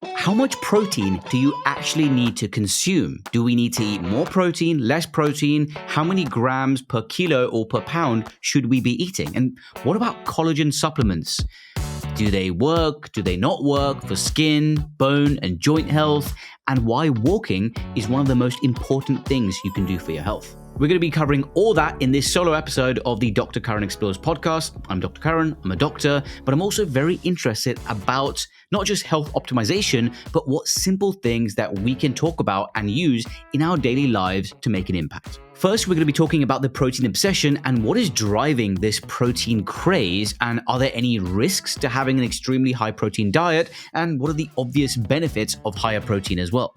How much protein do you actually need to consume? Do we need to eat more protein, less protein? How many grams per kilo or per pound should we be eating? And what about collagen supplements? Do they work? Do they not work for skin, bone, and joint health? And why walking is one of the most important things you can do for your health. We're going to be covering all that in this solo episode of the Dr. Karan Explores podcast. I'm Dr. Karan, I'm a doctor, but I'm also very interested about not just health optimization, but what simple things that we can talk about and use in our daily lives to make an impact. First, we're going to be talking about the protein obsession and what is driving this protein craze, and are there any risks to having an extremely high protein diet, and what are the obvious benefits of higher protein as well.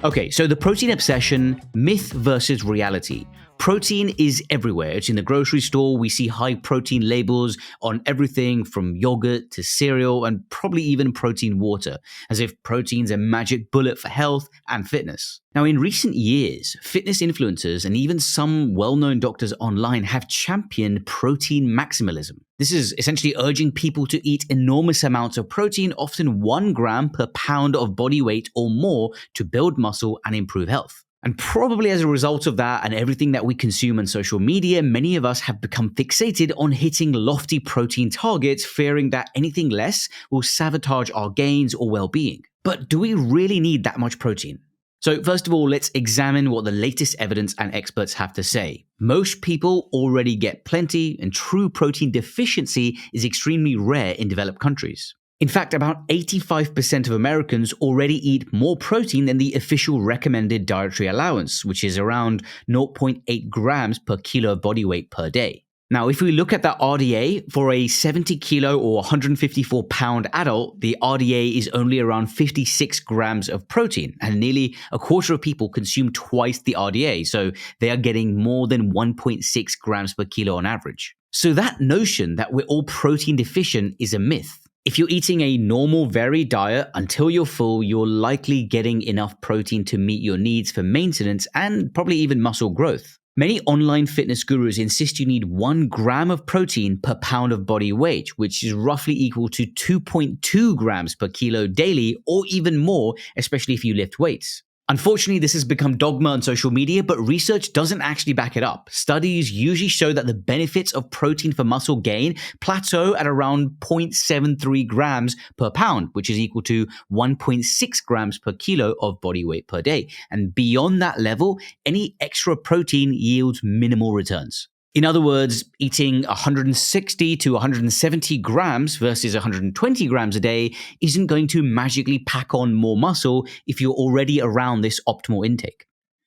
Okay, so the protein obsession, myth versus reality. Protein is everywhere. It's in the grocery store. We see high protein labels on everything from yogurt to cereal and probably even protein water, as if protein's a magic bullet for health and fitness. Now, in recent years, fitness influencers and even some well-known doctors online have championed protein maximalism. This is essentially urging people to eat enormous amounts of protein, often 1 gram per pound of body weight or more, to build muscle and improve health. And probably as a result of that and everything that we consume on social media, many of us have become fixated on hitting lofty protein targets, fearing that anything less will sabotage our gains or well-being. But do we really need that much protein? So first of all, let's examine what the latest evidence and experts have to say. Most people already get plenty, and true protein deficiency is extremely rare in developed countries. In fact, about 85% of Americans already eat more protein than the official recommended dietary allowance, which is around 0.8 grams per kilo of body weight per day. Now, if we look at the RDA for a 70 kilo or 154 pound adult, the RDA is only around 56 grams of protein, and nearly a quarter of people consume twice the RDA, so they are getting more than 1.6 grams per kilo on average. So that notion that we're all protein deficient is a myth. If you're eating a normal, varied diet until you're full, you're likely getting enough protein to meet your needs for maintenance and probably even muscle growth. Many online fitness gurus insist you need 1 gram of protein per pound of body weight, which is roughly equal to 2.2 grams per kilo daily, or even more, especially if you lift weights. Unfortunately, this has become dogma on social media, but research doesn't actually back it up. Studies usually show that the benefits of protein for muscle gain plateau at around 0.73 grams per pound, which is equal to 1.6 grams per kilo of body weight per day. And beyond that level, any extra protein yields minimal returns. In other words, eating 160 to 170 grams versus 120 grams a day isn't going to magically pack on more muscle if you're already around this optimal intake.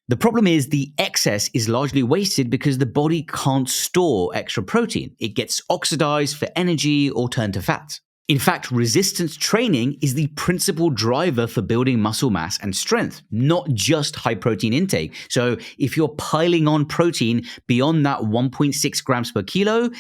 The problem is the excess is largely wasted because the body can't store extra protein. It gets oxidized for energy or turned to fat. In fact, resistance training is the principal driver for building muscle mass and strength, not just high protein intake. So if you're piling on protein beyond that 1.6 grams per kilo,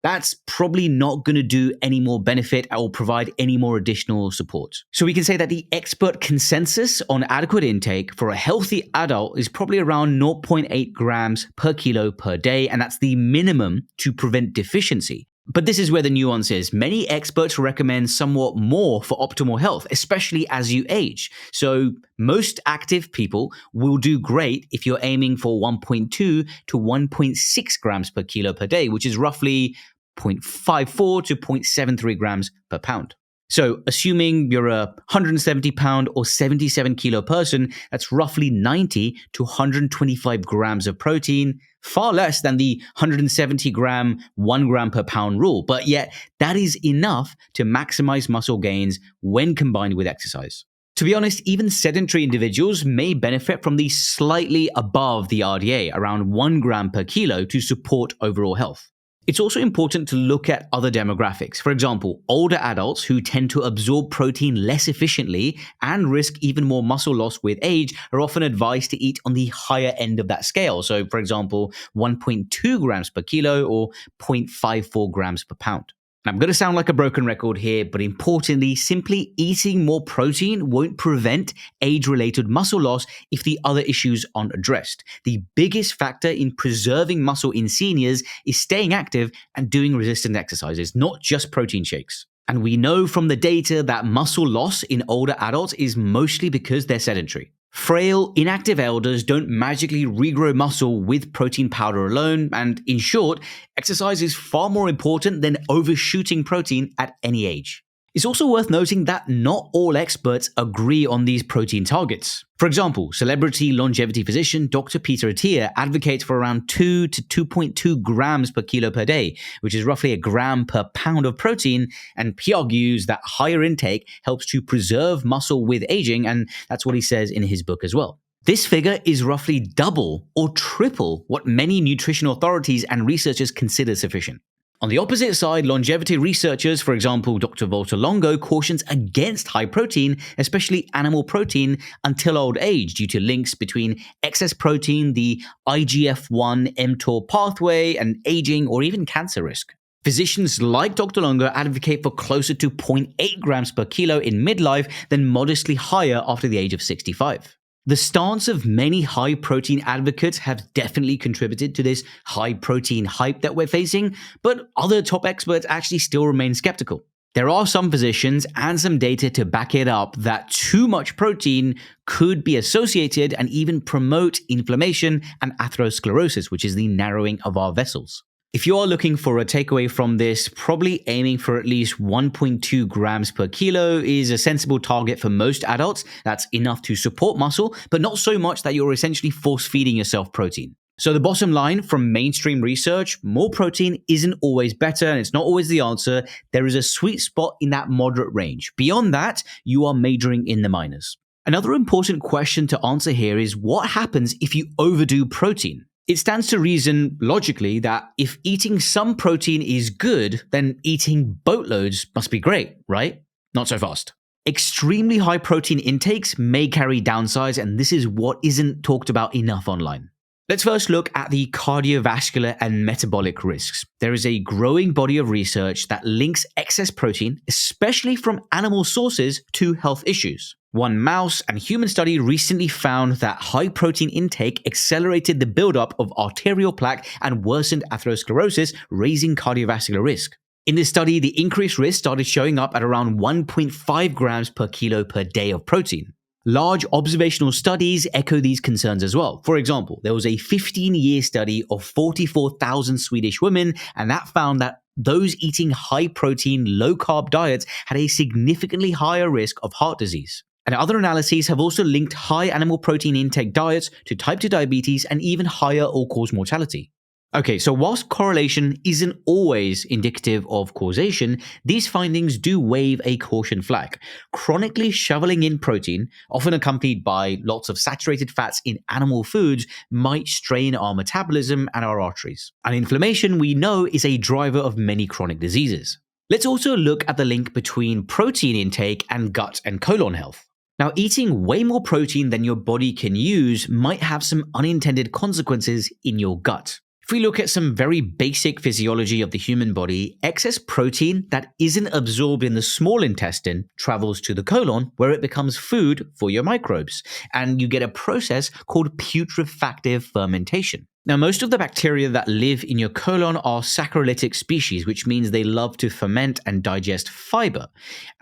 that's probably not going to do any more benefit or provide any more additional support. So we can say that the expert consensus on adequate intake for a healthy adult is probably around 0.8 grams per kilo per day, and that's the minimum to prevent deficiency. But this is where the nuance is. Many experts recommend somewhat more for optimal health, especially as you age. So most active people will do great if you're aiming for 1.2 to 1.6 grams per kilo per day, which is roughly 0.54 to 0.73 grams per pound. So assuming you're a 170 pound or 77 kilo person, that's roughly 90 to 125 grams of protein, far less than the 170 gram, 1 gram per pound rule. But yet that is enough to maximize muscle gains when combined with exercise. To be honest, even sedentary individuals may benefit from the slightly above the RDA, around 1 gram per kilo, to support overall health. It's also important to look at other demographics. For example, older adults who tend to absorb protein less efficiently and risk even more muscle loss with age are often advised to eat on the higher end of that scale. So, for example, 1.2 grams per kilo or 0.54 grams per pound. Now, I'm going to sound like a broken record here, but importantly, simply eating more protein won't prevent age-related muscle loss if the other issues aren't addressed. The biggest factor in preserving muscle in seniors is staying active and doing resistance exercises, not just protein shakes. And we know from the data that muscle loss in older adults is mostly because they're sedentary. Frail, inactive elders don't magically regrow muscle with protein powder alone, and in short, exercise is far more important than overshooting protein at any age. It's also worth noting that not all experts agree on these protein targets. For example, celebrity longevity physician Dr. Peter Attia advocates for around 2 to 2.2 grams per kilo per day, which is roughly a gram per pound of protein, and he argues that higher intake helps to preserve muscle with aging, and that's what he says in his book as well. This figure is roughly double or triple what many nutrition authorities and researchers consider sufficient. On the opposite side, longevity researchers, for example, Dr. Volta Longo, cautions against high protein, especially animal protein, until old age due to links between excess protein, the IGF-1 mTOR pathway, and aging or even cancer risk. Physicians like Dr. Longo advocate for closer to 0.8 grams per kilo in midlife than modestly higher after the age of 65. The stance of many high-protein advocates have definitely contributed to this high-protein hype that we're facing, but other top experts actually still remain skeptical. There are some physicians and some data to back it up that too much protein could be associated and even promote inflammation and atherosclerosis, which is the narrowing of our vessels. If you are looking for a takeaway from this, probably aiming for at least 1.2 grams per kilo is a sensible target for most adults. That's enough to support muscle, but not so much that you're essentially force-feeding yourself protein. So the bottom line from mainstream research, more protein isn't always better and it's not always the answer. There is a sweet spot in that moderate range. Beyond that, you are majoring in the minors. Another important question to answer here is what happens if you overdo protein? It stands to reason, logically, that if eating some protein is good, then eating boatloads must be great, right? Not so fast. Extremely high protein intakes may carry downsides, and this is what isn't talked about enough online. Let's first look at the cardiovascular and metabolic risks. There is a growing body of research that links excess protein, especially from animal sources, to health issues. One mouse and human study recently found that high protein intake accelerated the buildup of arterial plaque and worsened atherosclerosis, raising cardiovascular risk. In this study, the increased risk started showing up at around 1.5 grams per kilo per day of protein. Large observational studies echo these concerns as well. For example, there was a 15-year study of 44,000 Swedish women, and that found that those eating high-protein, low-carb diets had a significantly higher risk of heart disease. And other analyses have also linked high animal protein intake diets to type 2 diabetes and even higher all-cause mortality. Okay, so whilst correlation isn't always indicative of causation, these findings do wave a caution flag. Chronically shoveling in protein, often accompanied by lots of saturated fats in animal foods, might strain our metabolism and our arteries. And inflammation, we know, is a driver of many chronic diseases. Let's also look at the link between protein intake and gut and colon health. Now, eating way more protein than your body can use might have some unintended consequences in your gut. If we look at some very basic physiology of the human body, excess protein that isn't absorbed in the small intestine travels to the colon, where it becomes food for your microbes, and you get a process called putrefactive fermentation. Now, most of the bacteria that live in your colon are saccharolytic species, which means they love to ferment and digest fiber.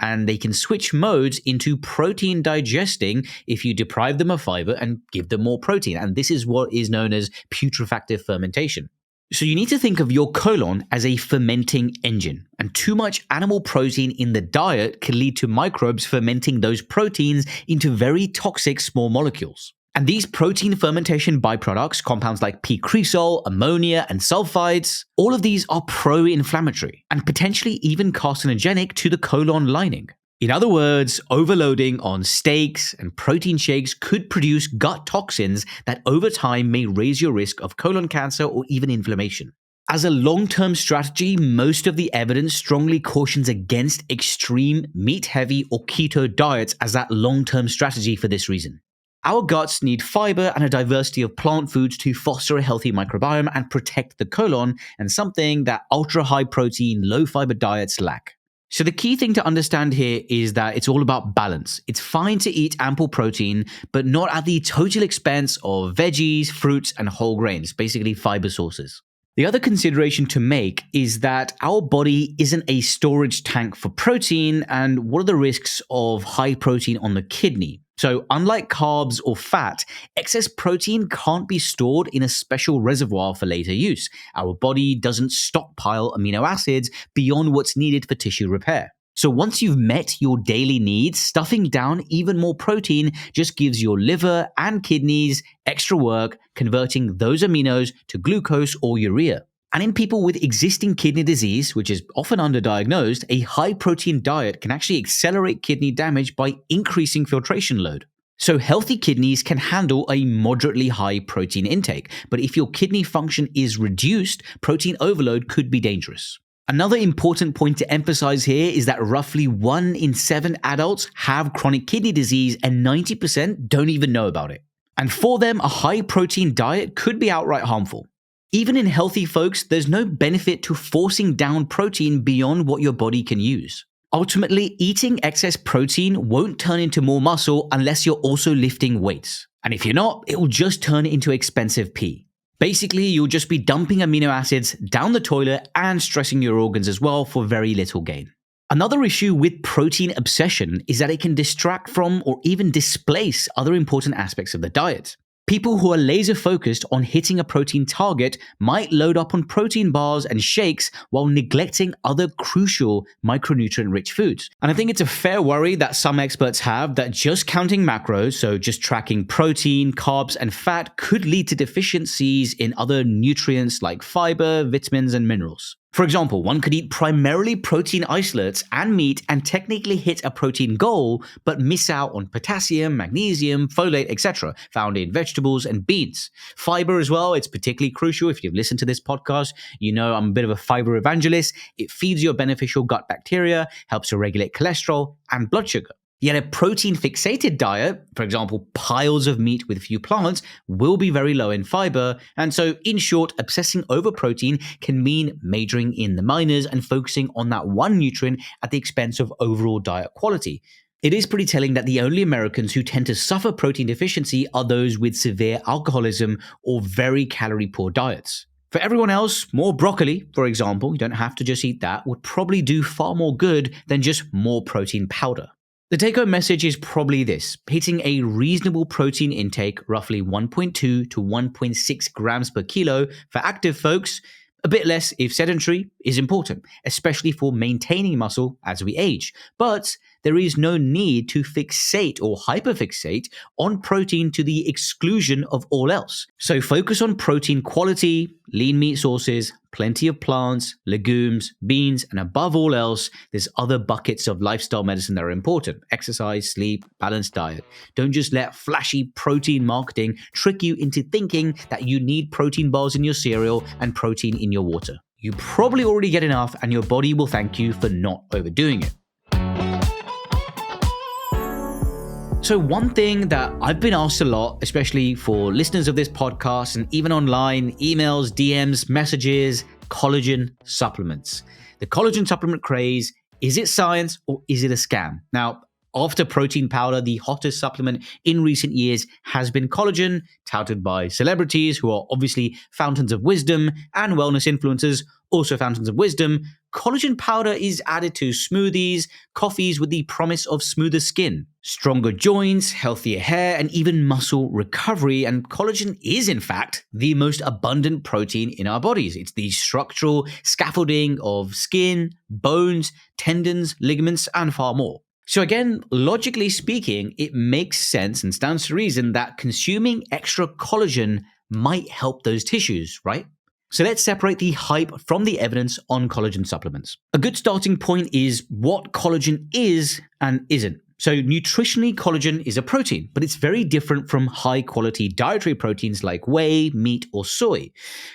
And they can switch modes into protein digesting if you deprive them of fiber and give them more protein. And this is what is known as putrefactive fermentation. So you need to think of your colon as a fermenting engine, and too much animal protein in the diet can lead to microbes fermenting those proteins into very toxic small molecules. And these protein fermentation byproducts, compounds like p-cresol, ammonia, and sulfides, all of these are pro-inflammatory and potentially even carcinogenic to the colon lining. In other words, overloading on steaks and protein shakes could produce gut toxins that over time may raise your risk of colon cancer or even inflammation. As a long-term strategy, most of the evidence strongly cautions against extreme meat-heavy or keto diets as that long-term strategy for this reason. Our guts need fiber and a diversity of plant foods to foster a healthy microbiome and protect the colon, and something that ultra-high protein, low-fiber diets lack. So the key thing to understand here is that it's all about balance. It's fine to eat ample protein, but not at the total expense of veggies, fruits, and whole grains, basically fiber sources. The other consideration to make is that our body isn't a storage tank for protein, and what are the risks of high protein on the kidney? So, unlike carbs or fat, excess protein can't be stored in a special reservoir for later use. Our body doesn't stockpile amino acids beyond what's needed for tissue repair. So once you've met your daily needs, stuffing down even more protein just gives your liver and kidneys extra work converting those aminos to glucose or urea. And in people with existing kidney disease, which is often underdiagnosed, a high protein diet can actually accelerate kidney damage by increasing filtration load. So healthy kidneys can handle a moderately high protein intake, but if your kidney function is reduced, protein overload could be dangerous. Another important point to emphasize here is that roughly 1 in 7 adults have chronic kidney disease and 90% don't even know about it. And for them, a high protein diet could be outright harmful. Even in healthy folks, there's no benefit to forcing down protein beyond what your body can use. Ultimately, eating excess protein won't turn into more muscle unless you're also lifting weights. And if you're not, it will just turn into expensive pee. Basically, you'll just be dumping amino acids down the toilet and stressing your organs as well for very little gain. Another issue with protein obsession is that it can distract from or even displace other important aspects of the diet. People who are laser focused on hitting a protein target might load up on protein bars and shakes while neglecting other crucial micronutrient-rich foods. And I think it's a fair worry that some experts have that just counting macros, so just tracking protein, carbs, and fat, could lead to deficiencies in other nutrients like fiber, vitamins, and minerals. For example, one could eat primarily protein isolates and meat and technically hit a protein goal, but miss out on potassium, magnesium, folate, etc., found in vegetables and beans. Fiber as well, it's particularly crucial. If you've listened to this podcast, you know I'm a bit of a fiber evangelist. It feeds your beneficial gut bacteria, helps to regulate cholesterol and blood sugar. Yet a protein-fixated diet, for example, piles of meat with few plants, will be very low in fiber. And so, in short, obsessing over protein can mean majoring in the minors and focusing on that one nutrient at the expense of overall diet quality. It is pretty telling that the only Americans who tend to suffer protein deficiency are those with severe alcoholism or very calorie-poor diets. For everyone else, more broccoli, for example, you don't have to just eat that, would probably do far more good than just more protein powder. The take-home message is probably this: hitting a reasonable protein intake, roughly 1.2 to 1.6 grams per kilo for active folks, a bit less if sedentary, is important, especially for maintaining muscle as we age. But there is no need to fixate or hyperfixate on protein to the exclusion of all else. So focus on protein quality, lean meat sources, plenty of plants, legumes, beans, and above all else, there's other buckets of lifestyle medicine that are important: exercise, sleep, balanced diet. Don't just let flashy protein marketing trick you into thinking that you need protein bars in your cereal and protein in your water. You probably already get enough, and your body will thank you for not overdoing it. So one thing that I've been asked a lot, especially for listeners of this podcast and even online, emails, DMs, messages, collagen supplements. The collagen supplement craze, is it science or is it a scam? Now, after protein powder, the hottest supplement in recent years has been collagen, touted by celebrities who are obviously fountains of wisdom, and wellness influencers, also fountains of wisdom. Collagen powder is added to smoothies, coffees with the promise of smoother skin, stronger joints, healthier hair, and even muscle recovery. And collagen is, in fact, the most abundant protein in our bodies. It's the structural scaffolding of skin, bones, tendons, ligaments, and far more. So again, logically speaking, it makes sense and stands to reason that consuming extra collagen might help those tissues, right? So let's separate the hype from the evidence on collagen supplements. A good starting point is what collagen is and isn't. So nutritionally, collagen is a protein, but it's very different from high-quality dietary proteins like whey, meat, or soy.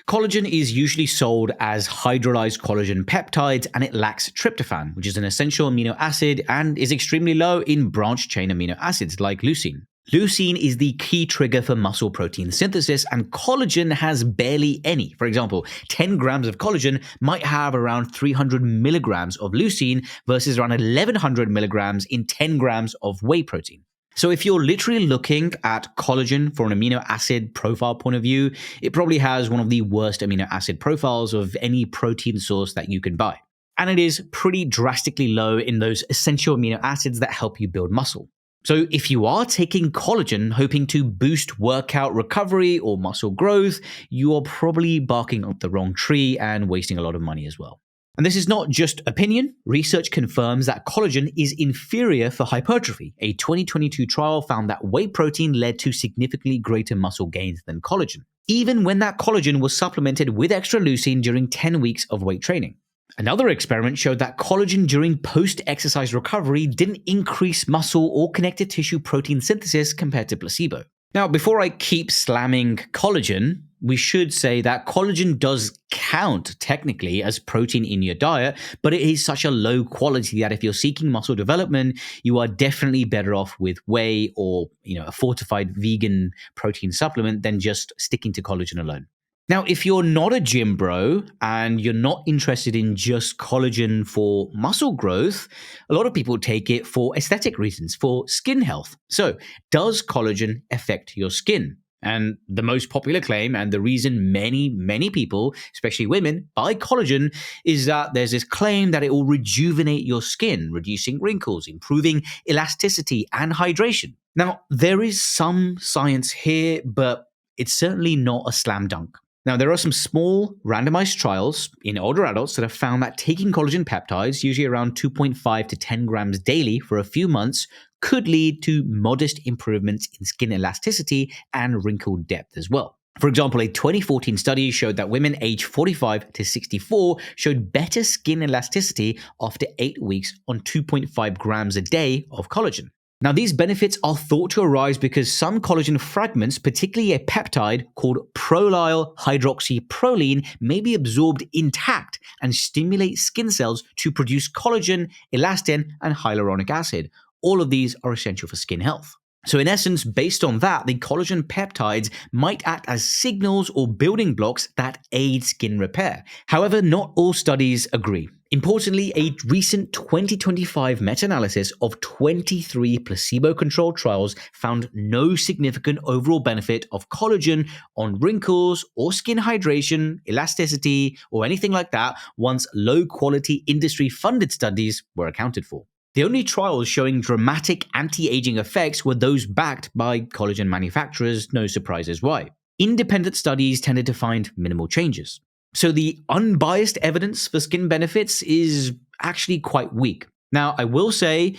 Collagen is usually sold as hydrolyzed collagen peptides, and it lacks tryptophan, which is an essential amino acid and is extremely low in branched-chain amino acids like leucine. Leucine is the key trigger for muscle protein synthesis, and collagen has barely any. For example, 10 grams of collagen might have around 300 milligrams of leucine versus around 1100 milligrams in 10 grams of whey protein. So if you're literally looking at collagen from an amino acid profile point of view, it probably has one of the worst amino acid profiles of any protein source that you can buy. And it is pretty drastically low in those essential amino acids that help you build muscle. So if you are taking collagen hoping to boost workout recovery or muscle growth, you are probably barking up the wrong tree and wasting a lot of money as well. And this is not just opinion. Research confirms that collagen is inferior for hypertrophy. A 2022 trial found that whey protein led to significantly greater muscle gains than collagen, even when that collagen was supplemented with extra leucine during 10 weeks of weight training. Another experiment showed that collagen during post-exercise recovery didn't increase muscle or connective tissue protein synthesis compared to placebo. Now, before I keep slamming collagen, we should say that collagen does count technically as protein in your diet, but it is such a low quality that if you're seeking muscle development, you are definitely better off with whey or, a fortified vegan protein supplement than just sticking to collagen alone. Now, if you're not a gym bro and you're not interested in just collagen for muscle growth, a lot of people take it for aesthetic reasons, for skin health. So, does collagen affect your skin? And the most popular claim, and the reason many people, especially women, buy collagen is that there's this claim that it will rejuvenate your skin, reducing wrinkles, improving elasticity and hydration. Now, there is some science here, but it's certainly not a slam dunk. Now, there are some small randomized trials in older adults that have found that taking collagen peptides, usually around 2.5 to 10 grams daily for a few months, could lead to modest improvements in skin elasticity and wrinkle depth as well. For example, a 2014 study showed that women aged 45 to 64 showed better skin elasticity after 8 weeks on 2.5 grams a day of collagen. Now, these benefits are thought to arise because some collagen fragments, particularly a peptide called prolyl hydroxyproline, may be absorbed intact and stimulate skin cells to produce collagen, elastin, and hyaluronic acid. All of these are essential for skin health. So in essence, based on that, the collagen peptides might act as signals or building blocks that aid skin repair. However, not all studies agree. Importantly, a recent 2025 meta-analysis of 23 placebo-controlled trials found no significant overall benefit of collagen on wrinkles or skin hydration, elasticity, or anything like that once low-quality industry-funded studies were accounted for. The only trials showing dramatic anti-aging effects were those backed by collagen manufacturers, no surprises why. Independent studies tended to find minimal changes. So the unbiased evidence for skin benefits is actually quite weak. Now, I will say,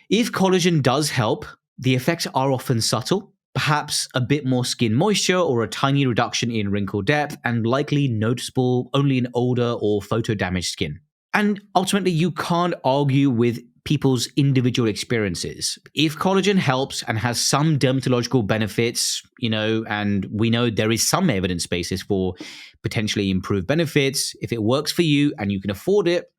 if collagen does help, the effects are often subtle, perhaps a bit more skin moisture or a tiny reduction in wrinkle depth, and likely noticeable only in older or photo-damaged skin. And ultimately, you can't argue with people's individual experiences. If collagen helps and has some dermatological benefits, and we know there is some evidence basis for potentially improved benefits, if it works for you and you can afford it,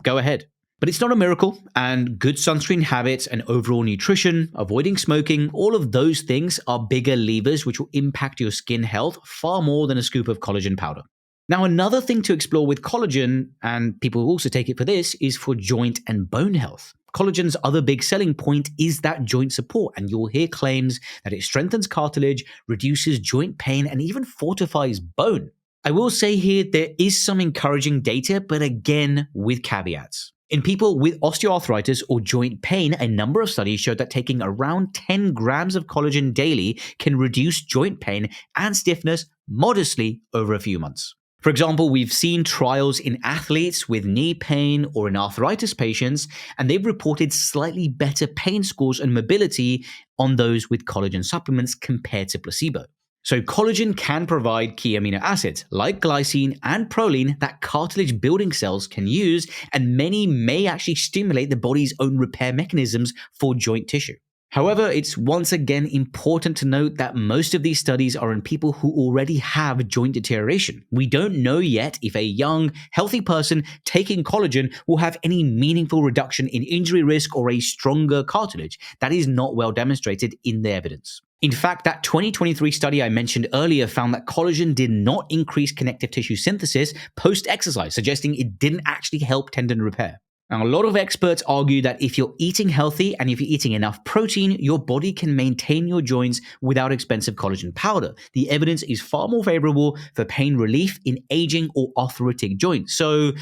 go ahead. But it's not a miracle, and good sunscreen habits and overall nutrition, avoiding smoking, all of those things are bigger levers which will impact your skin health far more than a scoop of collagen powder. Now, another thing to explore with collagen, and people also take it for this, is for joint and bone health. Collagen's other big selling point is that joint support, and you'll hear claims that it strengthens cartilage, reduces joint pain, and even fortifies bone. I will say here there is some encouraging data, but again, with caveats. In people with osteoarthritis or joint pain, a number of studies showed that taking around 10 grams of collagen daily can reduce joint pain and stiffness modestly over a few months. For example, we've seen trials in athletes with knee pain or in arthritis patients, and they've reported slightly better pain scores and mobility on those with collagen supplements compared to placebo. So collagen can provide key amino acids like glycine and proline that cartilage building cells can use, and many may actually stimulate the body's own repair mechanisms for joint tissue. However, it's once again important to note that most of these studies are in people who already have joint deterioration. We don't know yet if a young, healthy person taking collagen will have any meaningful reduction in injury risk or a stronger cartilage. That is not well demonstrated in the evidence. In fact, that 2023 study I mentioned earlier found that collagen did not increase connective tissue synthesis post-exercise, suggesting it didn't actually help tendon repair. Now, a lot of experts argue that if you're eating healthy and if you're eating enough protein, your body can maintain your joints without expensive collagen powder. The evidence is far more favorable for pain relief in aging or arthritic joints. So,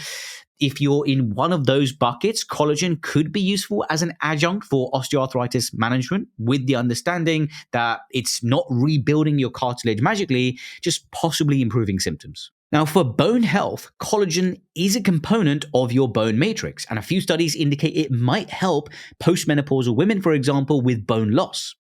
if you're in one of those buckets, collagen could be useful as an adjunct for osteoarthritis management, with the understanding that it's not rebuilding your cartilage magically, just possibly improving symptoms. Now, for bone health, collagen is a component of your bone matrix, and a few studies indicate it might help postmenopausal women, for example, with bone loss.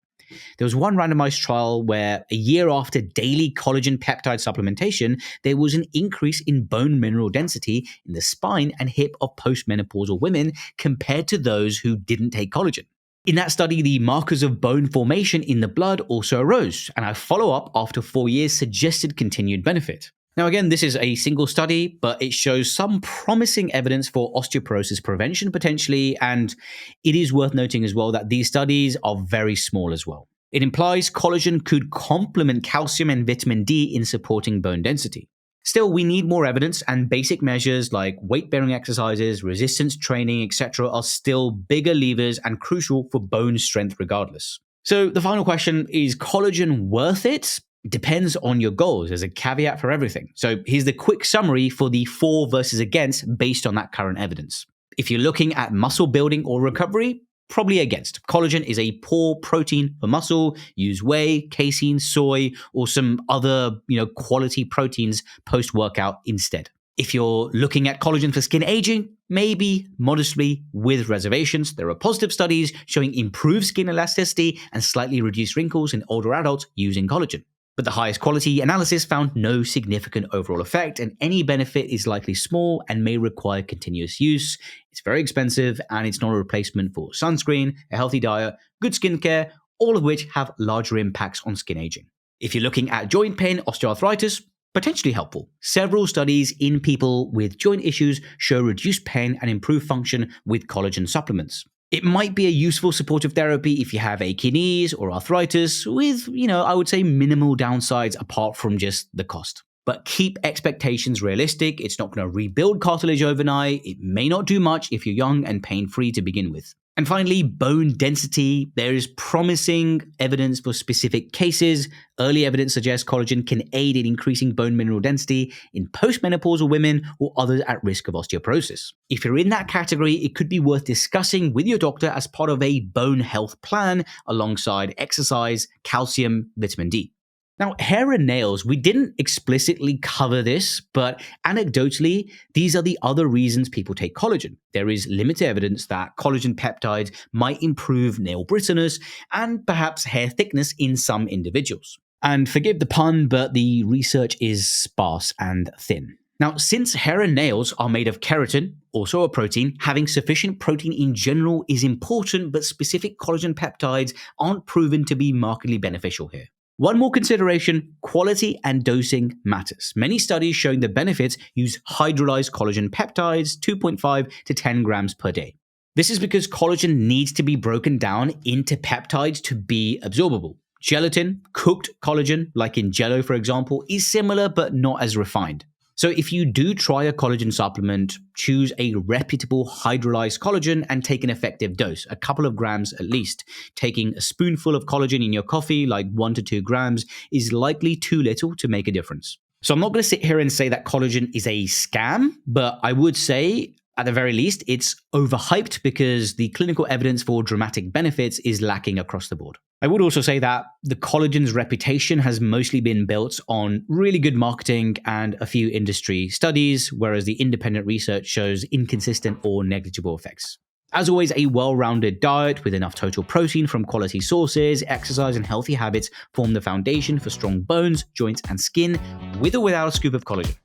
There was one randomized trial where a year after daily collagen peptide supplementation, there was an increase in bone mineral density in the spine and hip of postmenopausal women compared to those who didn't take collagen. In that study, the markers of bone formation in the blood also arose, and a follow-up after 4 years suggested continued benefit. Now, again, this is a single study, but it shows some promising evidence for osteoporosis prevention potentially, and it is worth noting as well that these studies are very small as well. It implies collagen could complement calcium and vitamin D in supporting bone density. Still, we need more evidence, and basic measures like weight-bearing exercises, resistance training, etc. are still bigger levers and crucial for bone strength regardless. So the final question, is collagen worth it? Depends on your goals. There's a caveat for everything. So here's the quick summary for the for versus against based on that current evidence. If you're looking at muscle building or recovery, probably against. Collagen is a poor protein for muscle. Use whey, casein, soy, or some other, quality proteins post-workout instead. If you're looking at collagen for skin aging, maybe modestly with reservations. There are positive studies showing improved skin elasticity and slightly reduced wrinkles in older adults using collagen. But the highest quality analysis found no significant overall effect, and any benefit is likely small and may require continuous use. It's very expensive, and it's not a replacement for sunscreen, a healthy diet, good skincare, all of which have larger impacts on skin aging. If you're looking at joint pain, osteoarthritis, potentially helpful. Several studies in people with joint issues show reduced pain and improved function with collagen supplements. It might be a useful supportive therapy if you have achy knees or arthritis with, I would say minimal downsides apart from just the cost. But keep expectations realistic. It's not going to rebuild cartilage overnight. It may not do much if you're young and pain-free to begin with. And finally, bone density. There is promising evidence for specific cases. Early evidence suggests collagen can aid in increasing bone mineral density in postmenopausal women or others at risk of osteoporosis. If you're in that category, it could be worth discussing with your doctor as part of a bone health plan alongside exercise, calcium, vitamin D. Now, hair and nails, we didn't explicitly cover this, but anecdotally, these are the other reasons people take collagen. There is limited evidence that collagen peptides might improve nail brittleness and perhaps hair thickness in some individuals. And forgive the pun, but the research is sparse and thin. Now, since hair and nails are made of keratin, also a protein, having sufficient protein in general is important, but specific collagen peptides aren't proven to be markedly beneficial here. One more consideration, quality and dosing matters. Many studies showing the benefits use hydrolyzed collagen peptides, 2.5 to 10 grams per day. This is because collagen needs to be broken down into peptides to be absorbable. Gelatin, cooked collagen, like in Jell-O for example, is similar but not as refined. So if you do try a collagen supplement, choose a reputable hydrolyzed collagen and take an effective dose, a couple of grams at least. Taking a spoonful of collagen in your coffee, like 1 to 2 grams, is likely too little to make a difference. So I'm not going to sit here and say that collagen is a scam, but I would say, at the very least, it's overhyped because the clinical evidence for dramatic benefits is lacking across the board. I would also say that the collagen's reputation has mostly been built on really good marketing and a few industry studies, whereas the independent research shows inconsistent or negligible effects. As always, a well-rounded diet with enough total protein from quality sources, exercise, and healthy habits form the foundation for strong bones, joints, and skin, with or without a scoop of collagen.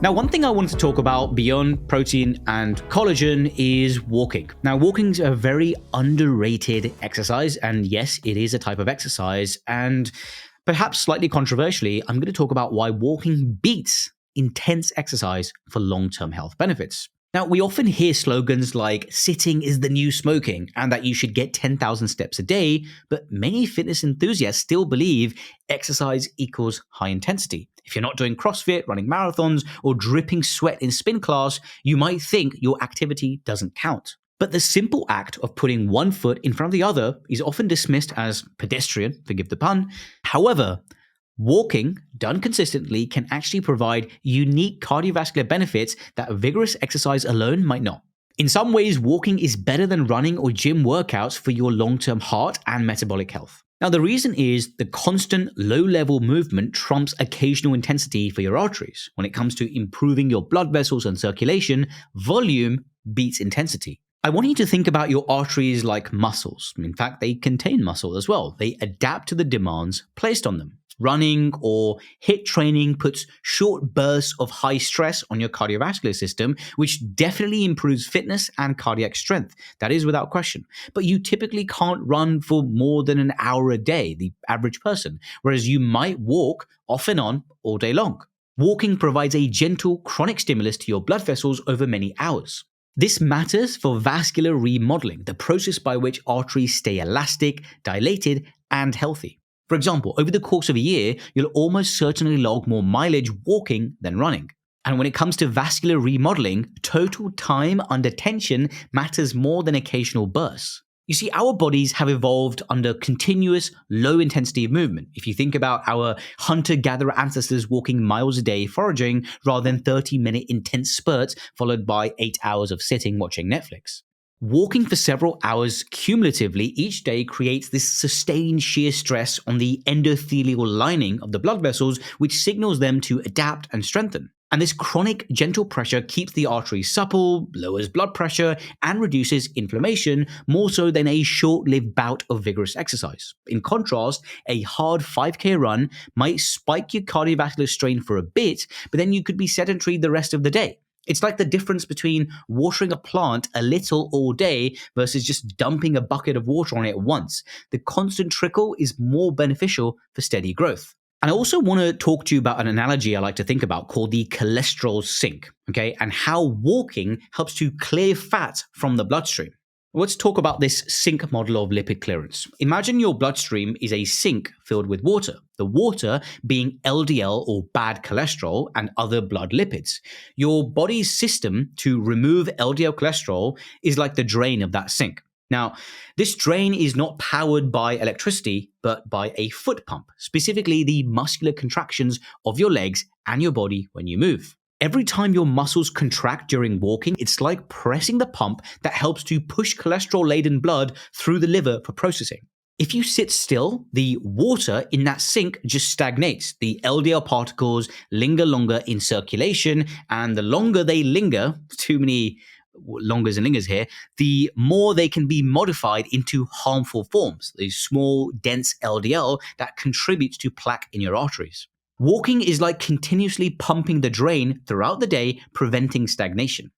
Now, one thing I wanted to talk about beyond protein and collagen is walking. Now, walking is a very underrated exercise, and yes, it is a type of exercise. And perhaps slightly controversially, I'm going to talk about why walking beats intense exercise for long-term health benefits. Now, we often hear slogans like sitting is the new smoking and that you should get 10,000 steps a day, but many fitness enthusiasts still believe exercise equals high intensity. If you're not doing CrossFit, running marathons, or dripping sweat in spin class, you might think your activity doesn't count. But the simple act of putting one foot in front of the other is often dismissed as pedestrian, forgive the pun. However, walking, done consistently, can actually provide unique cardiovascular benefits that vigorous exercise alone might not. In some ways, walking is better than running or gym workouts for your long-term heart and metabolic health. Now, the reason is the constant low-level movement trumps occasional intensity for your arteries. When it comes to improving your blood vessels and circulation, volume beats intensity. I want you to think about your arteries like muscles. In fact, they contain muscle as well. They adapt to the demands placed on them. Running or HIIT training puts short bursts of high stress on your cardiovascular system, which definitely improves fitness and cardiac strength. That is without question. But you typically can't run for more than an hour a day, the average person, whereas you might walk off and on all day long. Walking provides a gentle, chronic stimulus to your blood vessels over many hours. This matters for vascular remodeling, the process by which arteries stay elastic, dilated, and healthy. For example, over the course of a year, you'll almost certainly log more mileage walking than running. And when it comes to vascular remodeling, total time under tension matters more than occasional bursts. You see, our bodies have evolved under continuous, low-intensity movement. If you think about our hunter-gatherer ancestors walking miles a day foraging rather than 30-minute intense spurts followed by 8 hours of sitting watching Netflix. Walking for several hours cumulatively each day creates this sustained shear stress on the endothelial lining of the blood vessels, which signals them to adapt and strengthen. And this chronic, gentle pressure keeps the arteries supple, lowers blood pressure, and reduces inflammation more so than a short-lived bout of vigorous exercise. In contrast, a hard 5K run might spike your cardiovascular strain for a bit, but then you could be sedentary the rest of the day. It's like the difference between watering a plant a little all day versus just dumping a bucket of water on it once. The constant trickle is more beneficial for steady growth. And I also want to talk to you about an analogy I like to think about called the cholesterol sink, okay, and how walking helps to clear fat from the bloodstream. Let's talk about this sink model of lipid clearance. Imagine your bloodstream is a sink filled with water, the water being LDL or bad cholesterol and other blood lipids. Your body's system to remove LDL cholesterol is like the drain of that sink. Now, this drain is not powered by electricity, but by a foot pump, specifically the muscular contractions of your legs and your body when you move. Every time your muscles contract during walking, it's like pressing the pump that helps to push cholesterol-laden blood through the liver for processing. If you sit still, the water in that sink just stagnates. The LDL particles linger longer in circulation, and the longer they linger, too many longers and lingers here, the more they can be modified into harmful forms, these small, dense LDL that contributes to plaque in your arteries. Walking is like continuously pumping the drain throughout the day, preventing stagnation.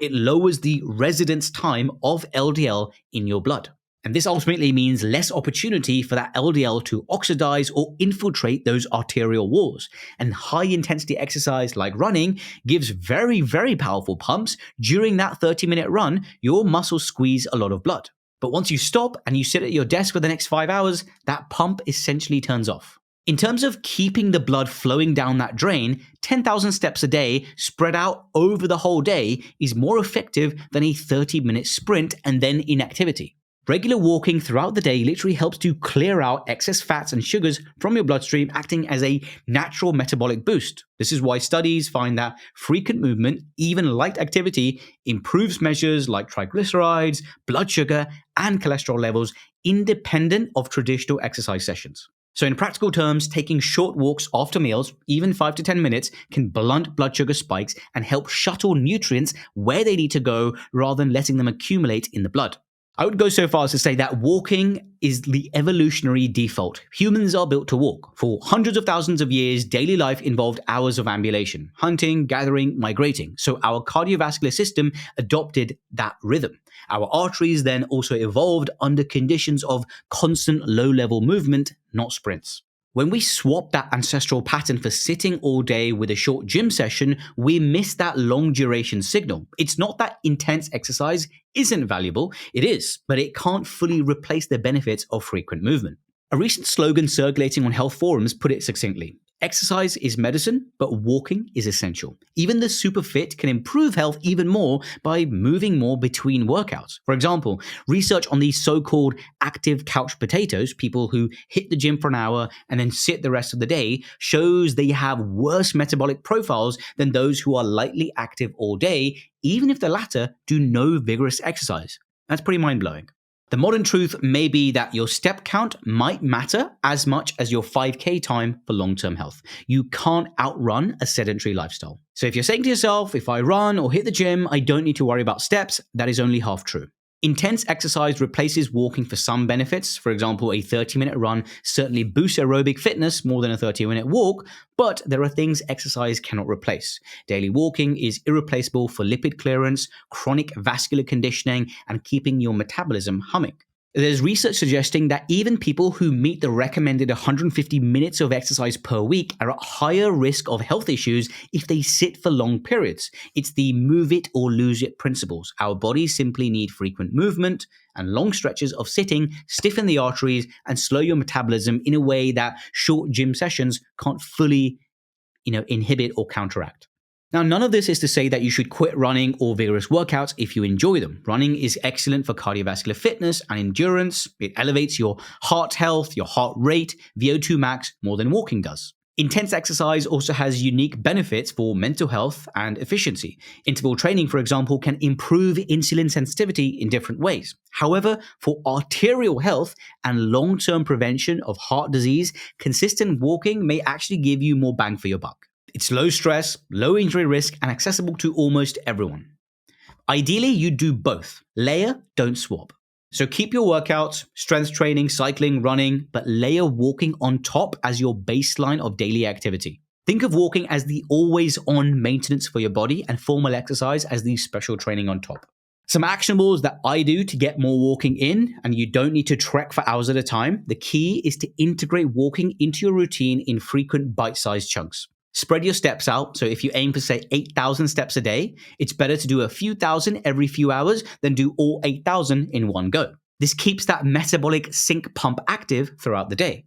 It lowers the residence time of LDL in your blood. And this ultimately means less opportunity for that LDL to oxidize or infiltrate those arterial walls. And high-intensity exercise like running gives very, very powerful pumps. During that 30-minute run, your muscles squeeze a lot of blood. But once you stop and you sit at your desk for the next 5 hours, that pump essentially turns off. In terms of keeping the blood flowing down that drain, 10,000 steps a day spread out over the whole day is more effective than a 30-minute sprint and then inactivity. Regular walking throughout the day literally helps to clear out excess fats and sugars from your bloodstream, acting as a natural metabolic boost. This is why studies find that frequent movement, even light activity, improves measures like triglycerides, blood sugar, and cholesterol levels independent of traditional exercise sessions. So in practical terms, taking short walks after meals, even 5 to 10 minutes, can blunt blood sugar spikes and help shuttle nutrients where they need to go rather than letting them accumulate in the blood. I would go so far as to say that walking is the evolutionary default. Humans are built to walk. For hundreds of thousands of years, daily life involved hours of ambulation, hunting, gathering, migrating. So our cardiovascular system adopted that rhythm. Our arteries then also evolved under conditions of constant low-level movement, not sprints. When we swap that ancestral pattern for sitting all day with a short gym session, we miss that long duration signal. It's not that intense exercise isn't valuable, it is, but it can't fully replace the benefits of frequent movement. A recent slogan circulating on health forums put it succinctly: Exercise is medicine, but walking is essential. Even the super fit can improve health even more by moving more between workouts. For example, research on these so-called active couch potatoes, people who hit the gym for an hour and then sit the rest of the day, shows they have worse metabolic profiles than those who are lightly active all day, even if the latter do no vigorous exercise. That's pretty mind-blowing. The modern truth may be that your step count might matter as much as your 5K time for long-term health. You can't outrun a sedentary lifestyle. So if you're saying to yourself, if I run or hit the gym, I don't need to worry about steps, that is only half true. Intense exercise replaces walking for some benefits. For example, a 30-minute run certainly boosts aerobic fitness more than a 30-minute walk, but there are things exercise cannot replace. Daily walking is irreplaceable for lipid clearance, chronic vascular conditioning, and keeping your metabolism humming. There's research suggesting that even people who meet the recommended 150 minutes of exercise per week are at higher risk of health issues if they sit for long periods. It's the move it or lose it principles. Our bodies simply need frequent movement, and long stretches of sitting stiffen the arteries and slow your metabolism in a way that short gym sessions can't fully, inhibit or counteract. Now, none of this is to say that you should quit running or vigorous workouts if you enjoy them. Running is excellent for cardiovascular fitness and endurance. It elevates your heart health, your heart rate, VO2 max more than walking does. Intense exercise also has unique benefits for mental health and efficiency. Interval training, for example, can improve insulin sensitivity in different ways. However, for arterial health and long-term prevention of heart disease, consistent walking may actually give you more bang for your buck. It's low stress, low injury risk, and accessible to almost everyone. Ideally, you do both. Layer, don't swap. So keep your workouts, strength training, cycling, running, but layer walking on top as your baseline of daily activity. Think of walking as the always-on maintenance for your body and formal exercise as the special training on top. Some actionables that I do to get more walking in, and you don't need to trek for hours at a time. The key is to integrate walking into your routine in frequent bite-sized chunks. Spread your steps out. So if you aim for, say, 8,000 steps a day, it's better to do a few thousand every few hours than do all 8,000 in one go. This keeps that metabolic sink pump active throughout the day.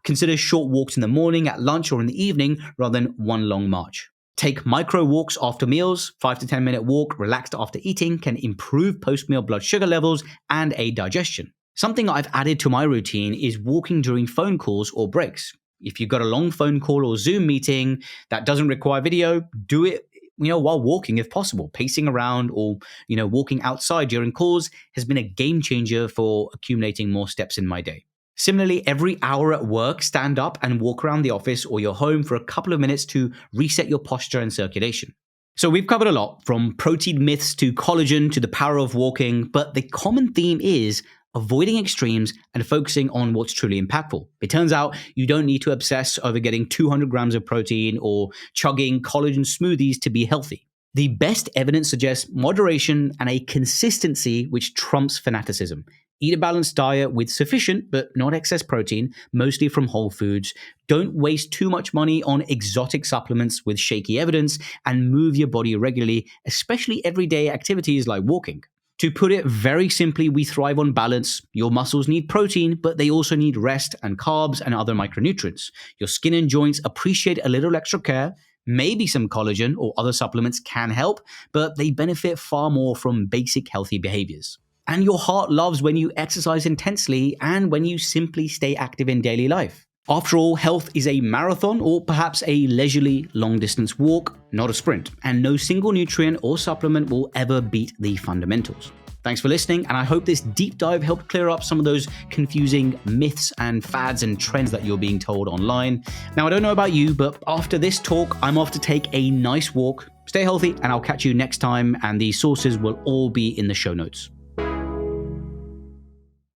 Consider short walks in the morning, at lunch, or in the evening rather than one long march. Take micro walks after meals. 5 to 10 minute walk relaxed after eating can improve post-meal blood sugar levels and aid digestion. Something I've added to my routine is walking during phone calls or breaks. If you've got a long phone call or Zoom meeting that doesn't require video, do it, while walking if possible. Pacing around or, walking outside during calls has been a game changer for accumulating more steps in my day. Similarly, every hour at work, stand up and walk around the office or your home for a couple of minutes to reset your posture and circulation. So we've covered a lot, from protein myths to collagen to the power of walking, but the common theme is avoiding extremes and focusing on what's truly impactful. It turns out you don't need to obsess over getting 200 grams of protein or chugging collagen smoothies to be healthy. The best evidence suggests moderation and a consistency which trumps fanaticism. Eat a balanced diet with sufficient but not excess protein, mostly from whole foods. Don't waste too much money on exotic supplements with shaky evidence, and move your body regularly, especially everyday activities like walking. To put it very simply, we thrive on balance. Your muscles need protein, but they also need rest and carbs and other micronutrients. Your skin and joints appreciate a little extra care. Maybe some collagen or other supplements can help, but they benefit far more from basic healthy behaviors. And your heart loves when you exercise intensely and when you simply stay active in daily life. After all, health is a marathon or perhaps a leisurely long-distance walk, not a sprint. And no single nutrient or supplement will ever beat the fundamentals. Thanks for listening, and I hope this deep dive helped clear up some of those confusing myths and fads and trends that you're being told online. Now, I don't know about you, but after this talk, I'm off to take a nice walk. Stay healthy, and I'll catch you next time, and the sources will all be in the show notes.